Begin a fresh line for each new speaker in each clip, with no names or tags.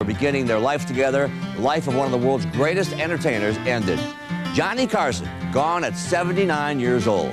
beginning their life together, the life of one of the world's greatest entertainers ended. Johnny Carson, gone at 79 years old.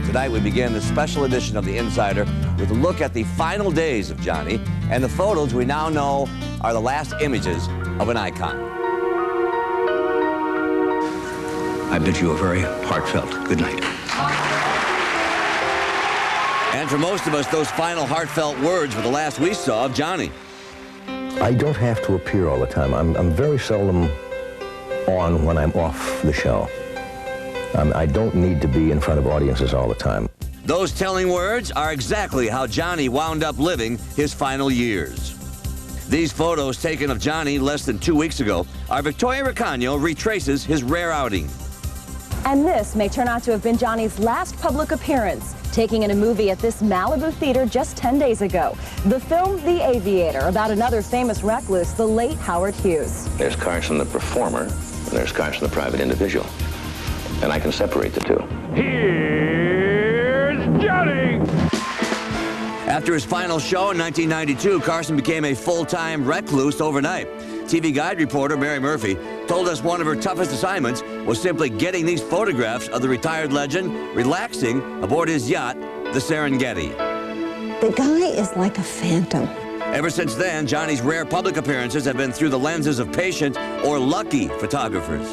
Tonight we begin this special edition of The Insider with a look at the final days of Johnny and the photos we now know are the last images of an icon.
I bid you a very heartfelt good night.
And for most of us, those final heartfelt words were the last we saw of Johnny.
I don't have to appear all the time. I'm very seldom on when I'm off the show. I don't need to be in front of audiences all the time.
Those telling words are exactly how Johnny wound up living his final years. These photos taken of Johnny less than 2 weeks ago, our Victoria Ricano retraces his rare outing.
And this may turn out to have been Johnny's last public appearance, taking in a movie at this Malibu theater just 10 days ago. The film, The Aviator, about another famous recluse, the late Howard Hughes.
There's Carson the performer, and there's Carson the private individual. And I can separate the two.
Here's Johnny!
After his final show in 1992, Carson became a full-time recluse overnight. TV Guide reporter Mary Murphy told us one of her toughest assignments was simply getting these photographs of the retired legend relaxing aboard his yacht, the Serengeti.
The guy is like a phantom.
Ever since then, Johnny's rare public appearances have been through the lenses of patient or lucky photographers.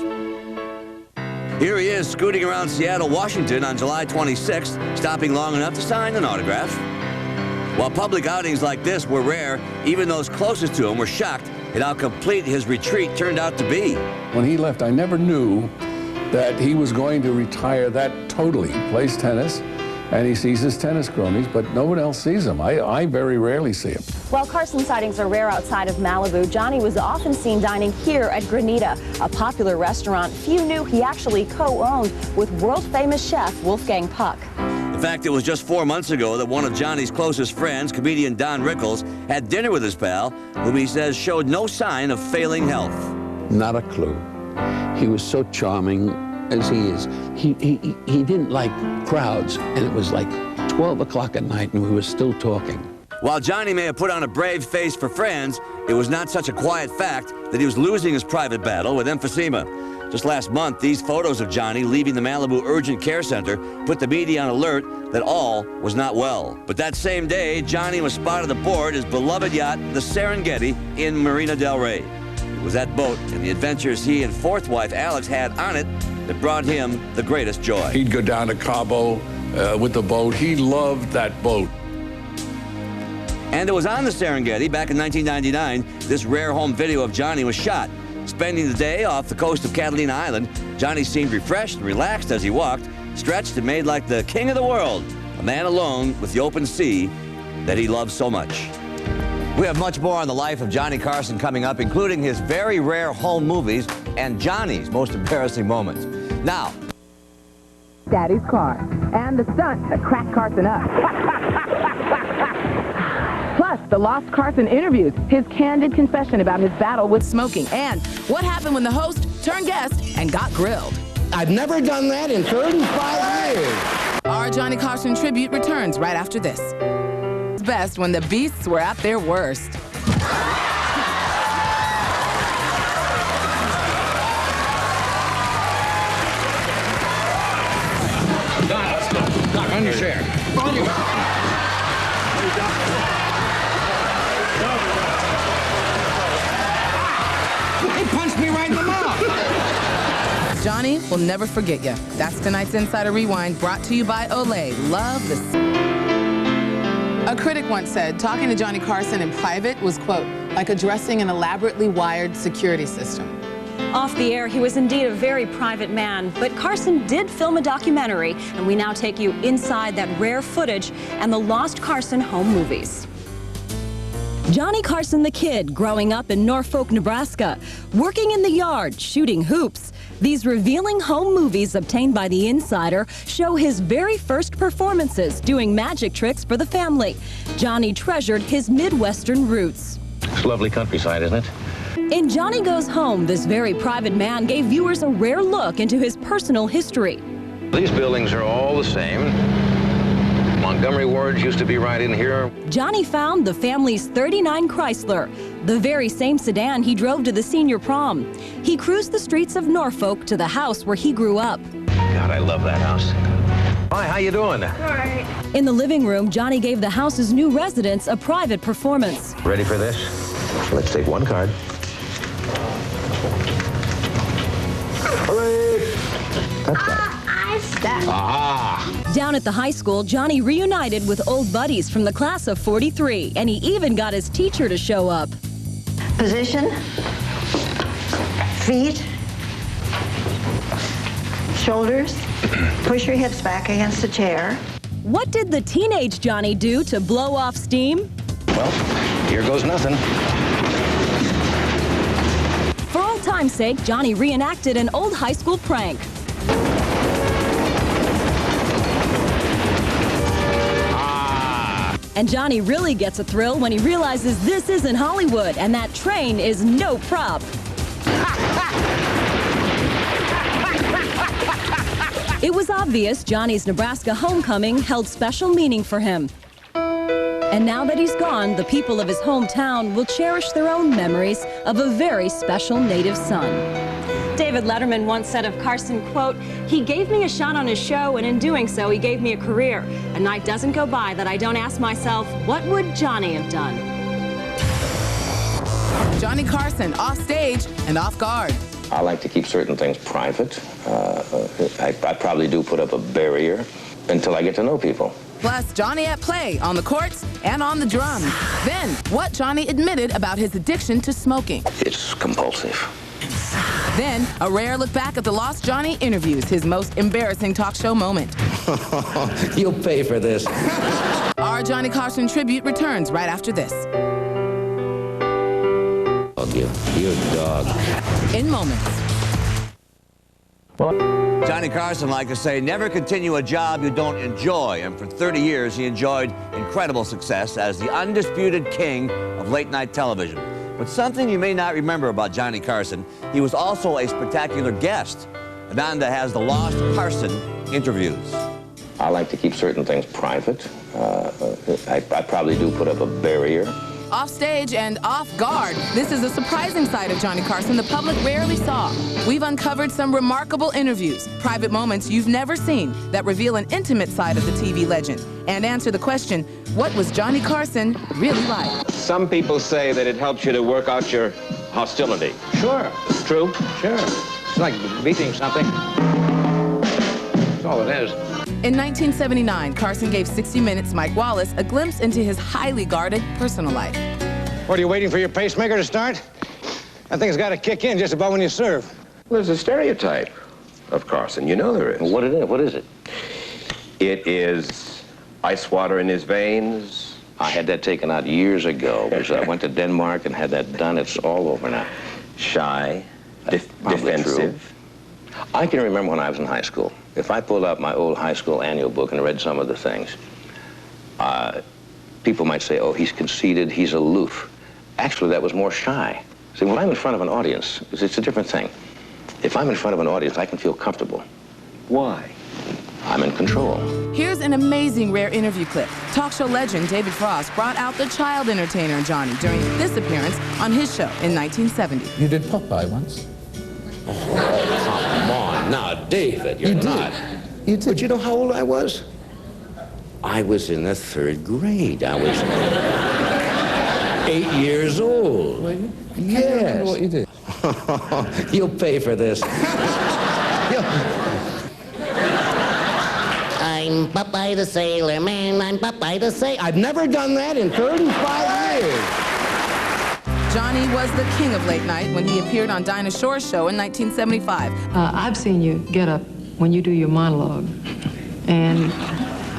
Here he is scooting around Seattle, Washington on July 26th, stopping long enough to sign an autograph. While public outings like this were rare, even those closest to him were shocked at how complete his retreat turned out to be.
When he left, I never knew that he was going to retire that totally. He plays tennis, and he sees his tennis cronies, but no one else sees him. I very rarely see him.
While Carson sightings are rare outside of Malibu, Johnny was often seen dining here at Granita, a popular restaurant few knew he actually co-owned with world-famous chef Wolfgang Puck.
In fact, it was just 4 months ago that one of Johnny's closest friends, comedian Don Rickles, had dinner with his pal, whom he says showed no sign of failing health.
Not a clue. He was so charming as he is. He didn't like crowds, and it was like 12 o'clock at night and we were still talking.
While Johnny may have put on a brave face for friends, it was not such a quiet fact that he was losing his private battle with emphysema. Just last month, these photos of Johnny leaving the Malibu Urgent Care Center put the media on alert that all was not well. But that same day, Johnny was spotted aboard his beloved yacht, the Serengeti, in Marina del Rey. It was that boat and the adventures he and fourth wife Alex had on it that brought him the greatest joy.
He'd go down to Cabo with the boat. He loved that boat.
And it was on the Serengeti back in 1999, this rare home video of Johnny was shot. Spending the day off the coast of Catalina Island, Johnny seemed refreshed and relaxed as he walked, stretched and made like the king of the world, a man alone with the open sea that he loved so much. We have much more on the life of Johnny Carson coming up, including his very rare home movies and Johnny's most embarrassing moments. Now,
Daddy's car and the stunt that cracked Carson up. Plus, the lost Carson interviews, his candid confession about his battle with smoking, and what happened when the host turned guest and got grilled.
I've never done that in 35 years.
Our Johnny Carson tribute returns right after this. It's best when the beasts were at their worst.
Doc, let's go. Doc, on your chair. On your... He punched me right in the mouth.
Johnny will never forget you. That's tonight's Insider Rewind, brought to you by Olay. Love the... A critic once said, talking to Johnny Carson in private was, quote, like addressing an elaborately wired security system.
Off the air, he was indeed a very private man, but Carson did film a documentary, and we now take you inside that rare footage and the lost Carson home movies. Johnny Carson the Kid, growing up in Norfolk, Nebraska, working in the yard, shooting hoops. These revealing home movies obtained by The Insider show his very first performances doing magic tricks for the family. Johnny treasured his Midwestern roots.
It's lovely countryside, isn't it?
In Johnny Goes Home, this very private man gave viewers a rare look into his personal history.
These buildings are all the same. Montgomery wards used to be right in here.
Johnny found the family's '39 Chrysler, the very same sedan he drove to the senior prom. He cruised the streets of Norfolk to the house where he grew up.
God, I love that house. Hi, how you doing?
In the living room, Johnny gave the house's new residents a private performance.
Ready for this? Let's take one card. Hooray! That's right. Aha!
Down at the high school, Johnny reunited with old buddies from the class of '43, and he even got his teacher to show up.
Position, feet, shoulders, push your hips back against the chair.
What did the teenage Johnny do to blow off steam?
Well, here goes nothing.
For old time's sake, Johnny reenacted an old high school prank. And Johnny really gets a thrill when he realizes this isn't Hollywood and that train is no prop. It was obvious Johnny's Nebraska homecoming held special meaning for him. And now that he's gone, the people of his hometown will cherish their own memories of a very special native son. David Letterman once said of Carson, quote, "He gave me a shot on his show, and in doing so, he gave me a career. A night doesn't go by that I don't ask myself, what would Johnny have done?"
Johnny Carson, off stage and off guard.
I like to keep certain things private. I probably do put up a barrier until I get to know people.
Plus, Johnny at play on the courts and on the drums. Then, what Johnny admitted about his addiction to smoking.
It's compulsive.
Then, a rare look back at the Lost Johnny interviews, his most embarrassing talk show moment.
You'll pay for this.
Our Johnny Carson tribute returns right after this.
You dog.
In moments.
Johnny Carson liked to say, never continue a job you don't enjoy. And for 30 years, he enjoyed incredible success as the undisputed king of late-night television. But something you may not remember about Johnny Carson, he was also a spectacular guest. Ananda has the Lost Carson interviews.
I like to keep certain things private. I probably do put up a barrier.
Off stage and off guard, this is a surprising side of Johnny Carson the public rarely saw. We've uncovered some remarkable interviews, private moments you've never seen that reveal an intimate side of the TV legend and answer the question, what was Johnny Carson really like?
Some people say that it helps you to work out your hostility. Sure. True? Sure. It's like beating something. That's all it is.
In 1979, Carson gave 60 Minutes' Mike Wallace a glimpse into his highly guarded personal life.
What, are you waiting for your pacemaker to start? That thing's got to kick in just about when you serve.
There's a stereotype of Carson. You know there is.
What is it?
It is ice water in his veins.
I had that taken out years ago because I went to Denmark and had that done. It's all over now.
Shy,
Probably
defensive.
true. I can remember when I was in high school. If I pulled out my old high school annual book and read some of the things, people might say, oh, he's conceited, he's aloof. Actually, that was more shy. See, when I'm in front of an audience, it's a different thing. If I'm in front of an audience, I can feel comfortable.
Why?
I'm in control.
Here's an amazing rare interview clip. Talk show legend David Frost brought out the child entertainer Johnny during this appearance on his show in 1970.
You did Popeye once?
Oh, come on. Now, David, you're not.
You did.
But you know how old I was? I was in the 3rd grade. I was 8 years old.
Were you?
Yes.
What you did?
You'll pay for this.
I'm Popeye the Sailor Man, I'm Popeye the Sailor.
I've never done that in 35 years.
Johnny was the king of late night when he appeared on Dinah Shore's show in 1975.
I've seen you get up when you do your monologue, and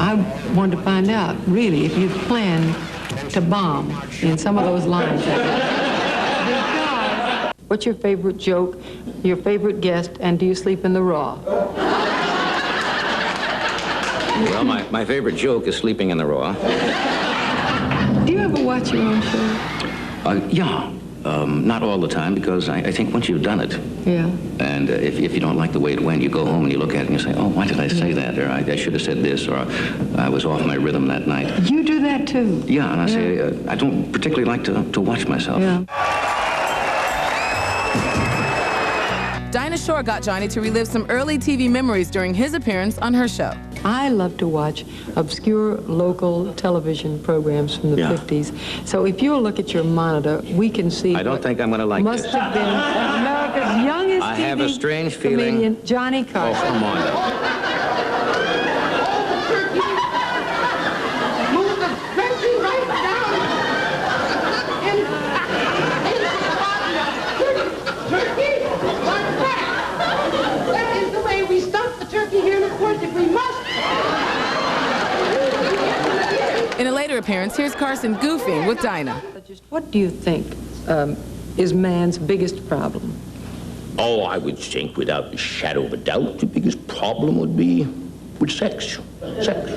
I wanted to find out, really, if you plan to bomb in some of those lines. Because, what's your favorite joke, your favorite guest, and do you sleep in the raw?
Well, my favorite joke is sleeping in the raw.
Do you ever watch your own show?
Yeah.
Not all the time, because I think once you've done it,
Yeah.
and if you don't like the way it went, you go home and you look at it and you say, oh, why did I say that? Or I should have said this, or I was off my rhythm that night.
You do that too?
Yeah, and I say, I don't particularly like to watch myself.
Yeah.
Dinah Shore got Johnny to relive some early TV memories during his appearance on her show.
I love to watch obscure local television programs from the 50s. So if you'll look at your monitor, we can see.
I don't think I'm going to like
must
this.
have been America's youngest
I have a strange feeling.
comedian, Johnny Carson.
Oh, come on, though.
In a later appearance, here's Carson goofing with Dinah.
What do you think is man's biggest problem?
Oh, I would think without a shadow of a doubt the biggest problem would be with sex. Sex.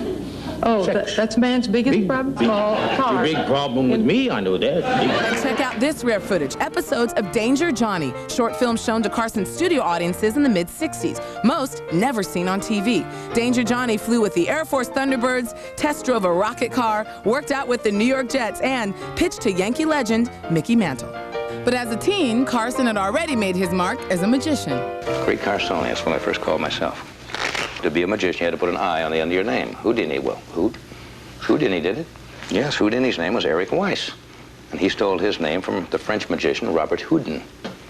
Oh, that's man's biggest problem?
The big problem with me, I know that.
And check out this rare footage, episodes of Danger Johnny, short films shown to Carson's studio audiences in the mid-60s, most never seen on TV. Danger Johnny flew with the Air Force Thunderbirds, test drove a rocket car, worked out with the New York Jets, and pitched to Yankee legend Mickey Mantle. But as a teen, Carson had already made his mark as a magician.
Great Carsonian, that's what I first called myself. To be a magician, you had to put an I on the end of your name. Houdini, well, Houdini did it. Yes, Houdini's name was Eric Weiss. And he stole his name from the French magician Robert Houdin,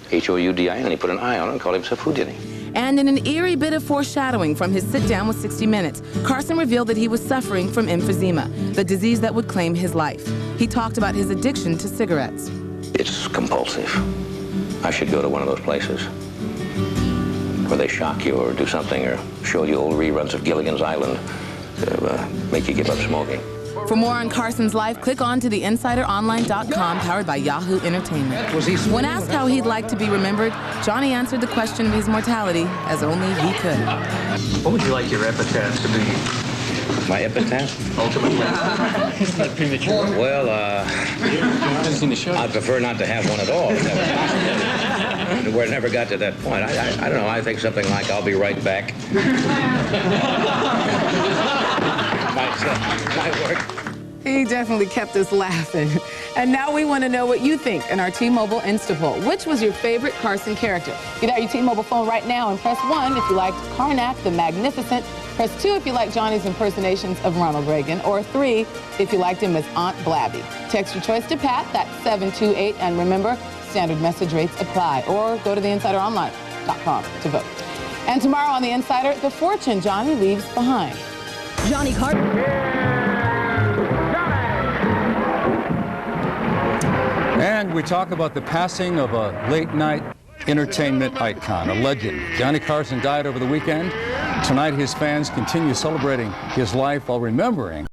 H-O-U-D-I-N, and he put an I on it and called himself Houdini.
And in an eerie bit of foreshadowing from his sit-down with 60 Minutes, Carson revealed that he was suffering from emphysema, the disease that would claim his life. He talked about his addiction to cigarettes.
It's compulsive. I should go to one of those places where they shock you or do something or show you old reruns of Gilligan's Island to make you give up smoking.
For more on Carson's life, click on to theinsideronline.com, powered by Yahoo Entertainment. When asked how he'd like to be remembered, Johnny answered the question of his mortality as only he could.
What would you like your epitaph to be?
My epitaph?
Ultimately. Isn't that premature?
Well, I'd prefer not to have one at all. We never got to that point. I don't know. I think something like, I'll be right back. might work.
He definitely kept us laughing. And now we want to know what you think in our T-Mobile Instapoll. Which was your favorite Carson character? Get out your T-Mobile phone right now and press 1 if you liked Karnak the Magnificent. Press 2 if you like Johnny's impersonations of Ronald Reagan. Or 3 if you liked him as Aunt Blabby. Text your choice to Pat, that's 728. And remember, standard message rates apply. Or go to theinsideronline.com to vote. And tomorrow on The Insider, the fortune Johnny leaves behind.
Johnny Carson.
And we talk about the passing of a late-night entertainment icon, a legend. Johnny Carson died over the weekend. Tonight, his fans continue celebrating his life while remembering